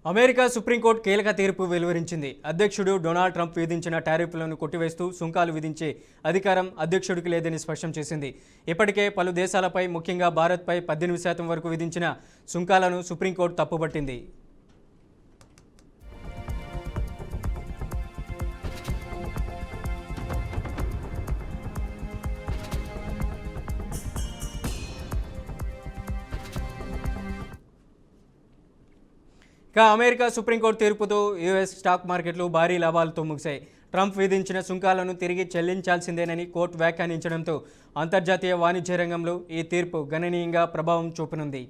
America supreme court కీలక తీర్పు వెలువరించింది. అధ్యక్షుడు డొనాల్డ్ ట్రంప్ విధించిన టారిఫ్లను కొట్టివేస్తూ సుంకాలు విధించే అధికారం అధ్యక్షుడికి లేదని స్పష్టం చేసింది. ఇప్పటికే పలు దేశాలపై ముఖ్యంగా భారత్పై 18% వరకు విధించిన సుంకాలను సుప్రీంకోర్టు తప్పుపట్టింది. అమెరికా సుప్రీంకోర్టు తీర్పుతో యుఎస్ స్టాక్ మార్కెట్లు భారీ లాభాలతో ముగిశాయి. ట్రంప్ విధించిన సుంకాలను తిరిగి చెల్లించాల్సిందేనని కోర్టు వ్యాఖ్యానించడంతో అంతర్జాతీయ వాణిజ్య రంగంలో ఈ తీర్పు గణనీయంగా ప్రభావం చూపనుంది.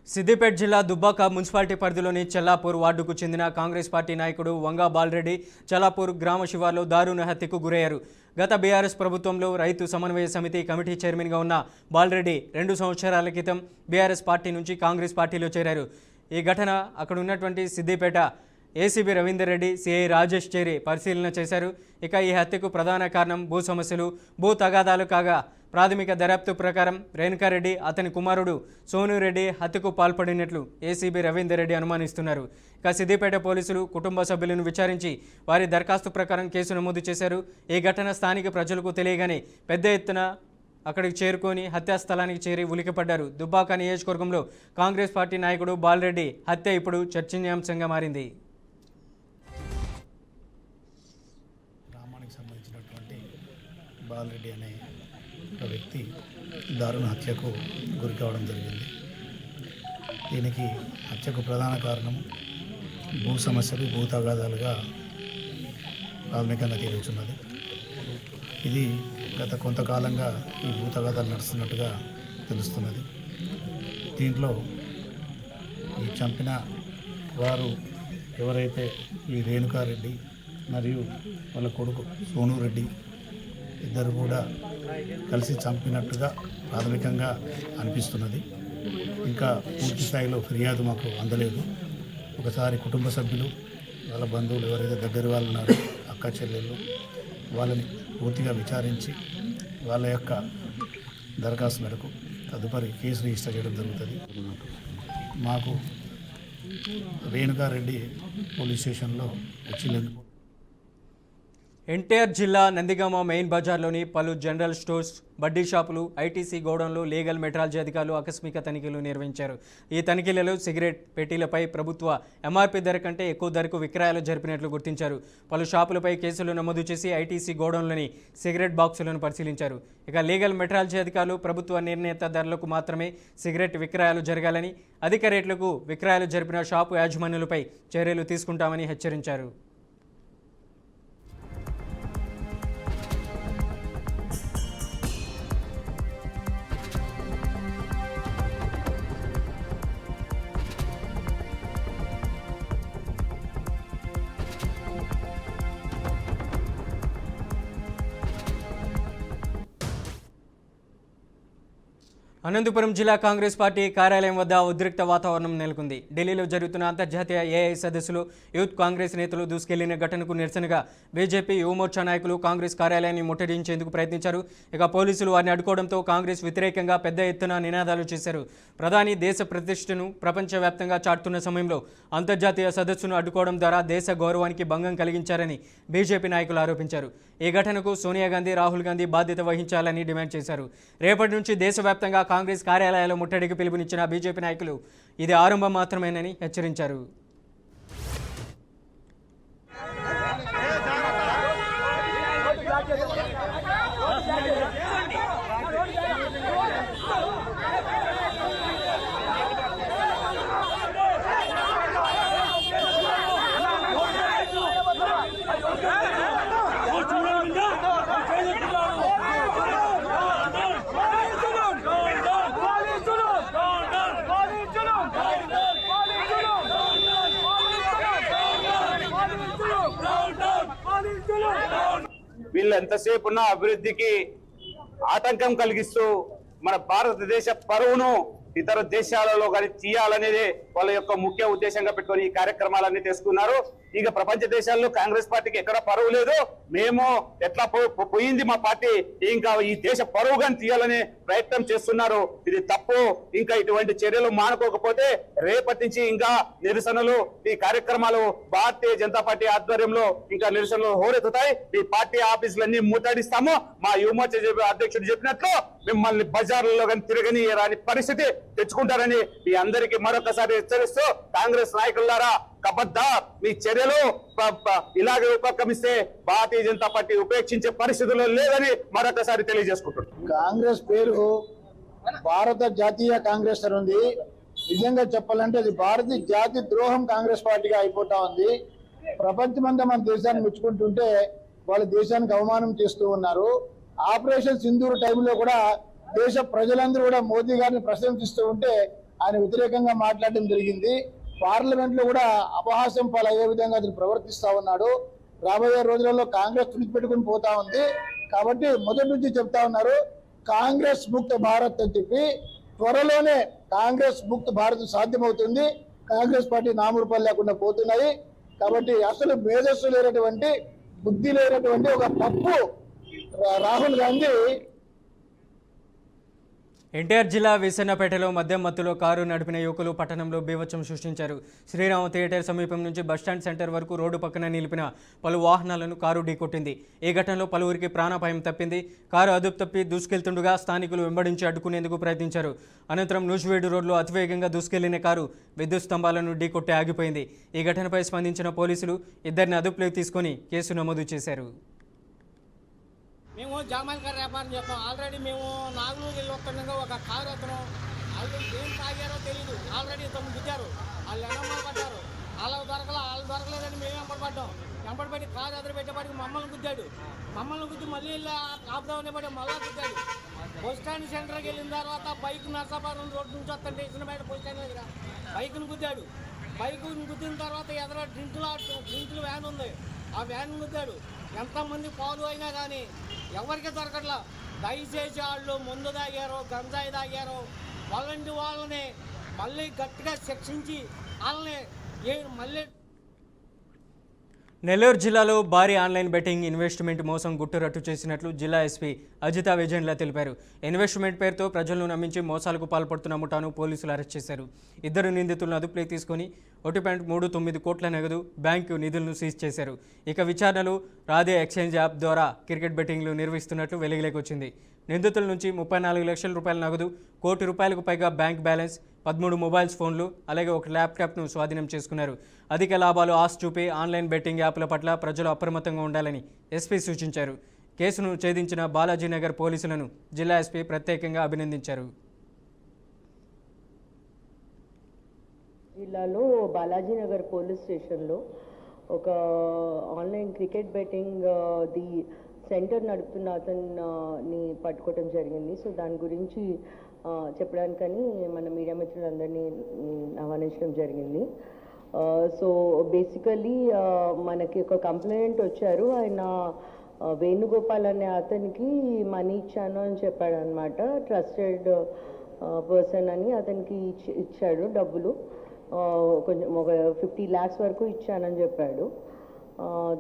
సిద్దిపేట జిల్లా దుబ్బాక మున్సిపాలిటీ పరిధిలోని చెల్లాపూర్ వార్డుకు చెందిన కాంగ్రెస్ పార్టీ నాయకుడు వంగా బాలరెడ్డి చెల్లాపూర్ గ్రామ శివార్లో దారుణ హత్యకు గురయ్యారు. గత బీఆర్ఎస్ ప్రభుత్వంలో రైతు సమన్వయ సమితి కమిటీ చైర్మన్గా ఉన్న బాలరెడ్డి 2 సంవత్సరాల క్రితం బీఆర్ఎస్ పార్టీ నుంచి కాంగ్రెస్ పార్టీలో చేరారు. ఈ ఘటన అక్కడ ఉన్నటువంటి సిద్దిపేట ఏసీబీ రవీందర్ రెడ్డి, సిఐ రాజేష్ చేరి పరిశీలన చేశారు. ఇక ఈ హత్యకు ప్రధాన కారణం భూ సమస్యలు, భూ తగాదాలు కాగా ప్రాథమిక దర్యాప్తు ప్రకారం రేణుకారెడ్డి, అతని కుమారుడు సోనురెడ్డి హత్యకు పాల్పడినట్లు ఏసీబీ రవీందర్ రెడ్డి అనుమానిస్తున్నారు. ఇక సిద్దిపేట పోలీసులు కుటుంబ సభ్యులను విచారించి వారి దరఖాస్తు ప్రకారం కేసు నమోదు చేశారు. ఈ ఘటన స్థానిక ప్రజలకు తెలియగానే పెద్ద ఎత్తున అక్కడికి చేరుకొని హత్యాస్థలానికి చేరి ఉలికిపడ్డారు. దుబ్బాక నియోజకవర్గంలో కాంగ్రెస్ పార్టీ నాయకుడు బాలరెడ్డి హత్య ఇప్పుడు చర్చనీయాంశంగా మారింది. సంబంధించినటువంటి బాలరెడ్డి అనే ఒక వ్యక్తి దారుణ హత్యకు గురి కావడం జరిగింది. దీనికి హత్యకు ప్రధాన కారణం భూ సమస్యలు, భూ తగాదాలుగా ప్రాథమికంగా తేలుచున్నది. ఇది గత కొంతకాలంగా ఈ భూ తగాదాలు నడుస్తున్నట్టుగా తెలుస్తున్నది. దీంట్లో ఈ చంపిన వారు ఎవరైతే ఈ రేణుకారెడ్డి మరియు వాళ్ళ కొడుకు సోనురెడ్డి ఇద్దరు కూడా కలిసి చంపినట్టుగా ప్రాథమికంగా అనిపిస్తున్నది. ఇంకా పూర్తి స్థాయిలో ఫిర్యాదు మాకు అందలేదు. ఒకసారి కుటుంబ సభ్యులు, వాళ్ళ బంధువులు ఎవరైతే దగ్గర వాళ్ళు ఉన్నారో, అక్క చెల్లెళ్ళు, వాళ్ళని పూర్తిగా విచారించి వాళ్ళ యొక్క దరఖాస్తు మేరకు తదుపరి కేసు రిజిస్టర్ చేయడం జరుగుతుంది. మాకు రేణుకారెడ్డి పోలీస్ స్టేషన్లో వచ్చి ఎన్టీఆర్ జిల్లా నందిగామ మెయిన్ బజార్లోని పలు జనరల్ స్టోర్స్, బడ్డీ షాపులు, ఐటీసీ గోడౌన్లు లీగల్ మెట్రాలజీ అధికారులు ఆకస్మిక తనిఖీలు నిర్వహించారు. ఈ తనిఖీలలో సిగరెట్ పెట్టీలపై ప్రభుత్వ ఎంఆర్పీ ధర కంటే ఎక్కువ ధరకు విక్రయాలు జరిపినట్లు గుర్తించారు. పలు షాపులపై కేసులు నమోదు చేసి ఐటీసీ గోడౌన్లోని సిగరెట్ బాక్సులను పరిశీలించారు. ఇక లీగల్ మెట్రాలజీ అధికారులు ప్రభుత్వ నిర్ణీత ధరలకు మాత్రమే సిగరెట్ విక్రయాలు జరగాలని, అధిక రేట్లకు విక్రయాలు జరిపిన షాపు యాజమాన్యులపై చర్యలు తీసుకుంటామని హెచ్చరించారు. అనంతపురం జిల్లా కాంగ్రెస్ పార్టీ కార్యాలయం వద్ద ఉద్రిక్త వాతావరణం నెలకొంది. ఢిల్లీలో జరుగుతున్న అంతర్జాతీయ ఏఐ సదస్సులో యూత్ కాంగ్రెస్ నేతలు దూసుకెళ్లిన ఘటనకు నిరసనగా బీజేపీ యువమోర్చా నాయకులు కాంగ్రెస్ కార్యాలయాన్ని ముట్టడించేందుకు ప్రయత్నించారు. ఇక పోలీసులు వారిని అడ్డుకోవడంతో కాంగ్రెస్ వ్యతిరేకంగా పెద్ద ఎత్తున నినాదాలు చేశారు. ప్రధాని దేశ ప్రతిష్టను ప్రపంచవ్యాప్తంగా చాటుతున్న సమయంలో అంతర్జాతీయ సదస్సును అడ్డుకోవడం ద్వారా దేశ గౌరవానికి భంగం కలిగించారని బీజేపీ నాయకులు ఆరోపించారు. ఈ ఘటనకు సోనియా గాంధీ, రాహుల్ గాంధీ బాధ్యత వహించాలని డిమాండ్ చేశారు. రేపటి నుంచి దేశవ్యాప్తంగా కాంగ్రెస్ కార్యాలయాల ముట్టడికి పిలుపునిచ్చిన బీజేపీ నాయకులు ఇది ఆరంభం మాత్రమేనని హెచ్చరించారు. వీళ్ళు ఎంతసేపు ఉన్న అభివృద్ధికి ఆటంకం కలిగిస్తూ మన భారతదేశ పరువును ఇతర దేశాలలో కానీ తీయాలనేది వాళ్ళ యొక్క ముఖ్య ఉద్దేశంగా పెట్టుకొని ఈ కార్యక్రమాలన్నీ తీసుకున్నారు. ఇక ప్రపంచ దేశాల్లో కాంగ్రెస్ పార్టీకి ఎక్కడ పరువు లేదు, మేము ఎట్లా పోయింది మా పార్టీ, ఇంకా ఈ దేశ పరువుగా తీయాలనే ప్రయత్నం చేస్తున్నారు. ఇది తప్పు. ఇంకా ఇటువంటి చర్యలు మానుకోకపోతే రేపటి నుంచి ఇంకా నిరసనలు, ఈ కార్యక్రమాలు భారతీయ జనతా పార్టీ ఆధ్వర్యంలో ఇంకా నిరసనలు హోరెత్తుతాయి. ఈ పార్టీ ఆఫీసులన్నీ ముట్టడిస్తాము. మా యువమోర్చా అధ్యక్షుడు చెప్పినట్లు మిమ్మల్ని బజార్లలో కానీ తిరగని రాని పరిస్థితి తెచ్చుకుంటారని మీ అందరికీ మరొకసారి హెచ్చరిస్తూ, కాంగ్రెస్ నాయకులారా కబద్దార్, మీ చర్యలు ఇలాగే ఉపక్రమిస్తే భారతీయ జనతా పార్టీ ఉపేక్షించే పరిస్థితుల్లో లేదని మరొకసారి తెలియజేసుకుంటున్నాం. కాంగ్రెస్ పేరు భారత జాతీయ కాంగ్రెస్ అని ఉంది. నిజంగా చెప్పాలంటే అది భారతీయ జాతి ద్రోహం కాంగ్రెస్ పార్టీగా అయిపోతా ఉంది. ప్రపంచమంతా మన దేశాన్ని మెచ్చుకుంటుంటే వాళ్ళ దేశానికి అవమానం చేస్తూ ఉన్నారు. ఆపరేషన్ సింధూర్ టైంలో కూడా దేశ ప్రజలందరూ కూడా మోదీ గారిని ప్రశంసిస్తూ ఉంటే ఆయన వ్యతిరేకంగా మాట్లాడడం జరిగింది. పార్లమెంట్ లో కూడా అపహాస్యం పాలయ్యే విధంగా అతను ప్రవర్తిస్తా ఉన్నాడు. రాబోయే రోజులలో కాంగ్రెస్ తుడిచిపెట్టుకుని పోతా ఉంది. కాబట్టి మొదటి నుంచి చెప్తా ఉన్నారు కాంగ్రెస్ ముక్త భారత్ అని చెప్పి. త్వరలోనే కాంగ్రెస్ ముక్త భారత్ సాధ్యమవుతుంది. కాంగ్రెస్ పార్టీ నామరూపాలు లేకుండా పోతున్నాయి. కాబట్టి అసలు మేధస్సు లేనటువంటి, బుద్ధి లేనటువంటి ఒక పప్పు రాహుల్ గాంధీ. ఎన్టీఆర్ జిల్లా విసన్నపేటలో మద్యం మత్తులో కారు నడిపిన యువకులు పట్టణంలో బీభత్సం సృష్టించారు. శ్రీరామ థియేటర్ సమీపం నుంచి బస్టాండ్ సెంటర్ వరకు రోడ్డు పక్కన నిలిపిన పలు వాహనాలను కారు ఢీకొట్టింది. ఈ ఘటనలో పలువురికి ప్రాణాపాయం తప్పింది. కారు అదుపు తప్పి దూసుకెళ్తుండగా స్థానికులు వెంబడించి అడ్డుకునేందుకు ప్రయత్నించారు. అనంతరం నూజివేడు రోడ్లో అతివేగంగా దూసుకెళ్లిన కారు విద్యుత్ స్తంభాలను ఢీకొట్టి ఆగిపోయింది. ఈ ఘటనపై స్పందించిన పోలీసులు ఇద్దరిని అదుపులోకి తీసుకుని కేసు నమోదు చేశారు. మేము జామాయికాయ వ్యాపారం చేస్తాం. ఆల్రెడీ మేము నాగులూరు వెళ్ళి వస్తుండగా ఒక కారు అతను వాళ్ళు ఏం తాగారో తెలియదు. ఆల్రెడీ ఇతను గుద్దారు. వాళ్ళు వెనమ్మలు పడ్డారు. వాళ్ళు దొరకలేదని మేము వెంపడపడ్డాం. వెంపడబెట్టి కారు ఎదురు పెట్టేపాటికి మమ్మల్ని గుద్దాడు. మమ్మల్ని గుద్ది మళ్ళీ ఆపుదామని పడి మళ్ళా గుద్దాడు. బస్ స్టాండ్ సెంటర్కి వెళ్ళిన తర్వాత బైక్ నర్సాపురం రోడ్డు నుంచి వస్తుంటే ఇసినబేట బస్ స్టాండ్ దగ్గర బైక్ను గుద్దాడు. బైక్ను గుద్దిన తర్వాత ఎదురు డ్రింకులు వ్యాన్ ఉంది. ఆ వ్యాన్ గుద్దాడు. ఎంతమంది పాలు అయినా కానీ ఎవరికి దొరకట్లా. దయచేసి వాళ్ళు ముందు తాగారో గంజాయి తాగారో వాళ్ళని మళ్ళీ గట్టిగా శిక్షించి వాళ్ళని మళ్ళీ. నెల్లూరు జిల్లాలో భారీ ఆన్లైన్ బెట్టింగ్ ఇన్వెస్ట్మెంట్ మోసం గుట్టురట్టు చేసినట్లు జిల్లా ఎస్పీ అజితా విజయన్లా తెలిపారు. ఇన్వెస్ట్మెంట్ పేరుతో ప్రజలను నమ్మించి మోసాలకు పాల్పడుతున్న ముఠాను పోలీసులు అరెస్ట్ చేశారు. ఇద్దరు నిందితులను అదుపులోకి తీసుకుని 1.39 కోట్ల నగదు, బ్యాంకు నిధులను సీజ్ చేశారు. ఇక విచారణలు రాధే ఎక్స్చేంజ్ యాప్ ద్వారా క్రికెట్ బెట్టింగ్లు నిర్వహిస్తున్నట్లు వెలుగులోకి వచ్చింది. నిందితుల నుంచి 34 లక్షల రూపాయల నగదు, ₹1 కోటి పైగా బ్యాంక్ బ్యాలెన్స్, 13 మొబైల్స్ ఫోన్లు, అలాగే ఒక ల్యాప్టాప్ను స్వాధీనం చేసుకున్నారు. అధిక లాభాలు ఆశ చూపి ఆన్లైన్ బెట్టింగ్ యాప్ల పట్ల ప్రజలు అప్రమత్తంగా ఉండాలని ఎస్పీ సూచించారు. కేసును ఛేదించిన బాలాజీనగర్ పోలీసులను జిల్లా ఎస్పీ ప్రత్యేకంగా అభినందించారు. జిల్లాలో బాలాజీనగర్ పోలీస్ స్టేషన్లో ఒక online cricket betting the centre నడుపుతున్న అతన్ని పట్టుకోవడం జరిగింది. సో దాని గురించి చెప్పడానికని మన మీడియా మిత్రులందరినీ ఆహ్వానించడం జరిగింది. సో బేసికలీ మనకి ఒక కంప్లైంట్ వచ్చారు. ఆయన వేణుగోపాల్ అనే అతనికి మనీ ఇచ్చాను అని చెప్పాడు అనమాట. ట్రస్టెడ్ పర్సన్ అని అతనికి ఇచ్చాడు డబ్బులు. కొంచెం ఒక 50 lakhs వరకు ఇచ్చానని చెప్పాడు.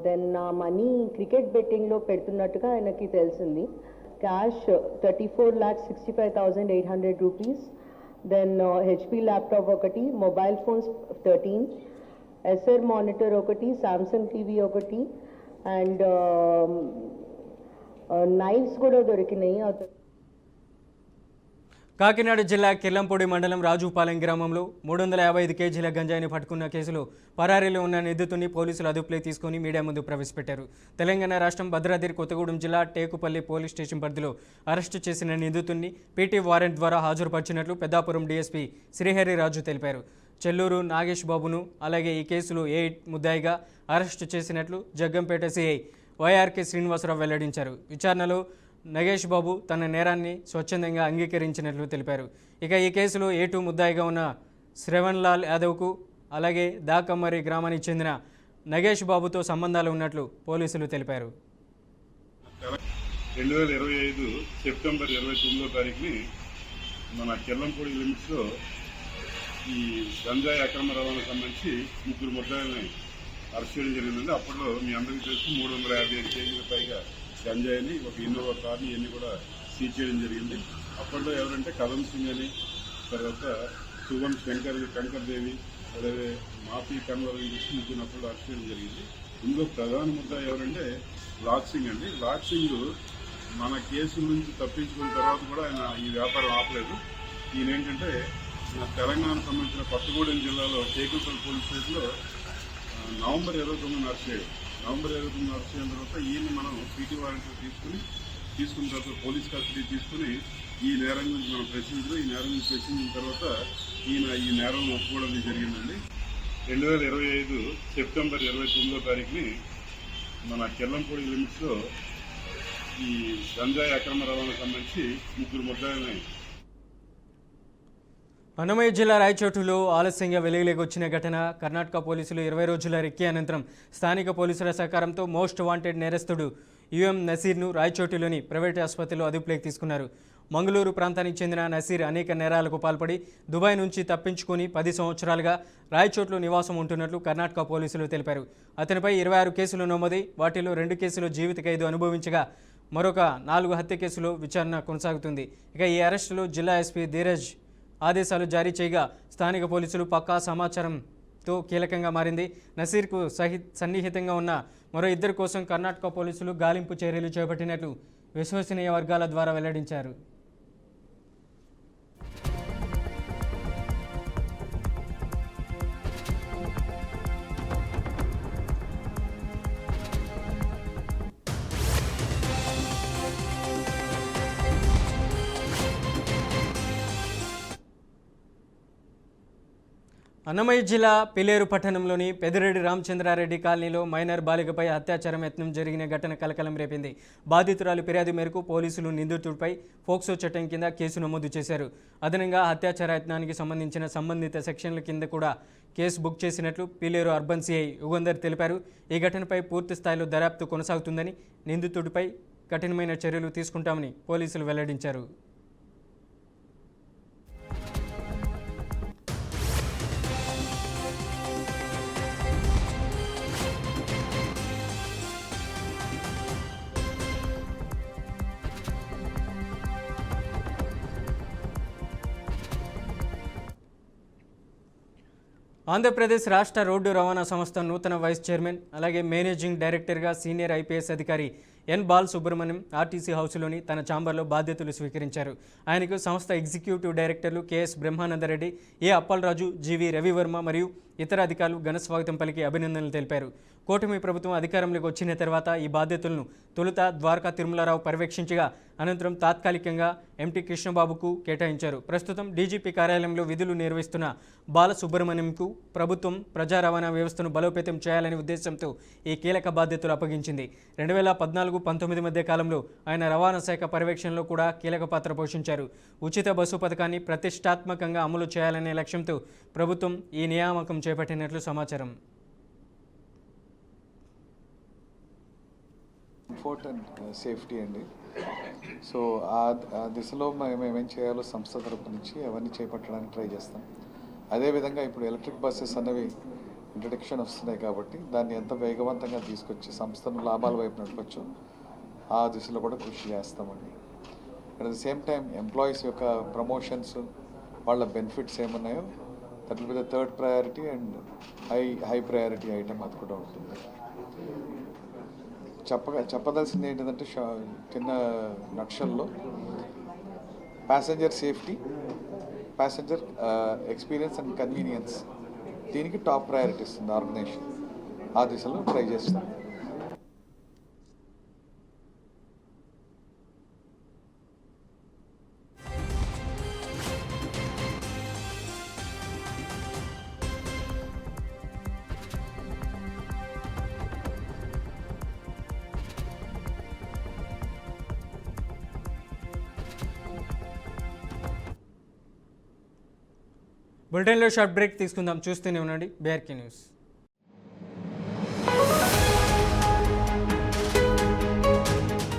దెన్ ఆ మనీ క్రికెట్ బెట్టింగ్లో పెడుతున్నట్టుగా ఆయనకి తెలిసింది. Cash 34,65,800 rupees, then HP laptop ఒకటి, మొబైల్ ఫోన్స్ 13, ఎస్ఆర్ మానిటర్ ఒకటి, సామ్సంగ్ టీవీ ఒకటి, అండ్ నైఫ్స్ కూడా దొరికినాయి. కాకినాడ జిల్లా కిర్లంపూడి మండలం రాజుపాలెం గ్రామంలో 355 కేజీల గంజాయిని పట్టుకున్న కేసులో పరారీలో ఉన్న నిందితుడిని పోలీసులు అదుపులోకి తీసుకుని మీడియా ముందు ప్రవేశపెట్టారు. తెలంగాణ రాష్ట్రం భద్రాద్రి కొత్తగూడెం జిల్లా టేకుపల్లి పోలీస్ స్టేషన్ పరిధిలో అరెస్టు చేసిన నిందితుడిని పీటీ వారెంట్ ద్వారా హాజరుపరిచినట్లు పెద్దాపురం డీఎస్పీ శ్రీహరిరాజు తెలిపారు. చెల్లూరు నాగేష్ బాబును అలాగే ఈ కేసులో ముద్దాయిగా అరెస్టు చేసినట్లు జగ్గంపేట సిఐ వైఆర్కే శ్రీనివాసరావు వెల్లడించారు. విచారణలో నగేష్ బాబు తన నేరాన్ని స్వచ్ఛందంగా అంగీకరించినట్లు తెలిపారు. ఇక ఈ కేసులో A2 ముద్దాయిగా ఉన్న శ్రవణ్లాల్ యాదవ్కు అలాగే దాకమ్మరి గ్రామానికి చెందిన నగేష్ బాబుతో సంబంధాలు ఉన్నట్లు పోలీసులు తెలిపారు. 2025 సెప్టెంబర్ 29వ తారీఖుని మన కెల్లంపూడి లిమిట్స్లో ఈ గంజాయి అక్రమ రవాణా సంబంధించి 3 ముద్దాయిల్ని అరెస్ట్ చేయడం జరిగిందండి. అప్పట్లో మీ అందరికీ తెలుసు 355 కేజీల పైగా గంజాయిని, ఒక ఇన్నోవా కార్ని ఇవన్నీ కూడా సీజ్ చేయడం జరిగింది. అప్పట్లో ఎవరంటే కదం సింగ్ అని, తర్వాత శుభం శంకర్ దేవి, అలాగే మాఫీ కన్వర్ ముగ్గురు అరెస్ట్ చేయడం జరిగింది. ఇందులో ప్రధాన ముద్ద ఎవరంటే లాక్ సింగ్ అండి. లాక్ సింగ్ మన కేసుల నుంచి తప్పించుకున్న తర్వాత కూడా ఆయన ఈ వ్యాపారం ఆపలేదు. ఈయన ఏంటంటే తెలంగాణ సంబంధించిన కొత్తగూడెం జిల్లాలో టేకులపల్లి పోలీస్ స్టేషన్లో నవంబర్ 29 అరెస్ట్ చేయడం. నవంబర్ 29 అరెస్ట్ చేయడం తర్వాత ఈయన్ని మనం పీటీ వారెంట్ తీసుకున్న తర్వాత పోలీస్ కస్టడీ తీసుకుని ఈ నేరం గురించి మనం ప్రశ్నించడం. ఈ నేరం గురించి ప్రశ్నించిన తర్వాత ఈయన ఈ నేరం ఒప్పుకోవడం జరిగిందండి. 2025 సెప్టెంబర్ 29వ తారీఖుని మన కెల్లంపూడి లిమిట్స్లో ఈ గంజాయి అక్రమ రవాణా సంబంధించి 3 ముద్దాయిల్ని. అన్నమయ్య జిల్లా రాయచోటులో ఆలస్యంగా వెలుగులోకి వచ్చిన ఘటన. కర్ణాటక పోలీసులు 20 రోజుల రెక్కీ అనంతరం స్థానిక పోలీసుల సహకారంతో మోస్ట్ వాంటెడ్ నేరస్తుడు యుఎం నసీర్ను రాయచోటులోని ప్రైవేటు ఆసుపత్రిలో అదుపులోకి తీసుకున్నారు. మంగళూరు ప్రాంతానికి చెందిన నసీర్ అనేక నేరాలకు పాల్పడి దుబాయ్ నుంచి తప్పించుకుని 10 సంవత్సరాలుగా రాయచోట్లో నివాసం ఉంటున్నట్లు కర్ణాటక పోలీసులు తెలిపారు. అతనిపై 26 కేసులు నమోదై వాటిలో 2 కేసులు జీవిత ఖైదు అనుభవించగా మరొక 4 హత్య కేసులో విచారణ కొనసాగుతుంది. ఇక ఈ అరెస్టులో జిల్లా ఎస్పీ ధీరజ్ ఆదేశాలు జారీ చేయగా స్థానిక పోలీసులు పక్కా సమాచారంతో కీలకంగా మారింది. నసీర్కు సన్నిహితంగా ఉన్న మరో 2 కోసం కర్ణాటక పోలీసులు గాలింపు చర్యలు చేపట్టినట్లు విశ్వసనీయ వర్గాల ద్వారా వెల్లడించారు. అన్నమయ్య జిల్లా పిలేరు పట్టణంలోని పెదిరెడ్డి రామచంద్రారెడ్డి కాలనీలో మైనర్ బాలికపై అత్యాచారం యత్నం జరిగిన ఘటన కలకలం రేపింది. బాధితురాలి ఫిర్యాదు మేరకు పోలీసులు నిందితుడిపై పోక్సో చట్టం కింద కేసు నమోదు చేశారు. అదనంగా అత్యాచార యత్నానికి సంబంధించిన సంబంధిత సెక్షన్ల కింద కూడా కేసు బుక్ చేసినట్లు పిలేరు అర్బన్ సిఐ యుగంధర్ తెలిపారు. ఈ ఘటనపై పూర్తి స్థాయిలో దర్యాప్తు కొనసాగుతుందని, నిందితుడిపై కఠినమైన చర్యలు తీసుకుంటామని పోలీసులు వెల్లడించారు. ఆంధ్రప్రదేశ్ రాష్ట్ర రోడ్డు రవాణా సంస్థ నూతన వైస్ చైర్మన్ అలాగే మేనేజింగ్ డైరెక్టర్గా సీనియర్ ఐపీఎస్ అధికారి ఎన్ బాల్ సుబ్రహ్మణ్యం ఆర్టీసీ హౌస్లోని తన ఛాంబర్లో బాధ్యతలు స్వీకరించారు. ఆయనకు సంస్థ ఎగ్జిక్యూటివ్ డైరెక్టర్లు కెఎస్ బ్రహ్మానందరెడ్డి, ఏ అప్పలరాజు, జీవి రవివర్మ మరియు ఇతర అధికారులు ఘన స్వాగతం పలికి అభినందనలు తెలిపారు. కూటమి ప్రభుత్వం అధికారంలోకి వచ్చిన తర్వాత ఈ బాధ్యతలను తొలుత ద్వారకా తిరుమలరావు పర్యవేక్షించగా అనంతరం తాత్కాలికంగా ఎంటీ కృష్ణబాబుకు కేటాయించారు. ప్రస్తుతం డీజీపీ కార్యాలయంలో విధులు నిర్వహిస్తున్న బాలసుబ్రహ్మణ్యంకు ప్రభుత్వం ప్రజా రవాణా వ్యవస్థను బలోపేతం చేయాలనే ఉద్దేశంతో ఈ కీలక బాధ్యతలు అప్పగించింది. 2014-19 మధ్య కాలంలో ఆయన రవాణా శాఖ పర్యవేక్షణలో కూడా కీలక పాత్ర పోషించారు. ఉచిత బస్సు పథకాన్ని ప్రతిష్టాత్మకంగా అమలు చేయాలనే లక్ష్యంతో ప్రభుత్వం ఈ నియామకం చేపట్టినట్లు సమాచారం. కంఫర్ట్ అండ్ సేఫ్టీ అండి. సో ఆ దిశలో మేము ఏమేం చేయాలో సంస్థ తరపు నుంచి అవన్నీ చేపట్టడానికి ట్రై చేస్తాం. అదేవిధంగా ఇప్పుడు ఎలక్ట్రిక్ బస్సెస్ అనేవి ఇంట్రడక్షన్ వస్తున్నాయి కాబట్టి దాన్ని ఎంత వేగవంతంగా తీసుకొచ్చి సంస్థను లాభాల వైపు నడపచ్చు ఆ దిశలో కూడా కృషి చేస్తామండి. At the same time employees యొక్క ప్రమోషన్స్, వాళ్ళ బెనిఫిట్స్ ఏమున్నాయో that will be the third priority and high priority item అది కూడా ఉంటుంది. చెప్పదలసింది ఏంటంటే చిన్న నక్షల్లో passenger safety, passenger experience and convenience, దీనికి టాప్ ప్రయారిటీ ఇస్తుంది ఆర్గనైజేషన్. ఆ దిశలో ట్రై చేస్తాం. బులెటిన్లో షార్ట్ బ్రేక్ తీసుకుందాం. చూస్తూనే ఉండండి బీఆర్కే న్యూస్.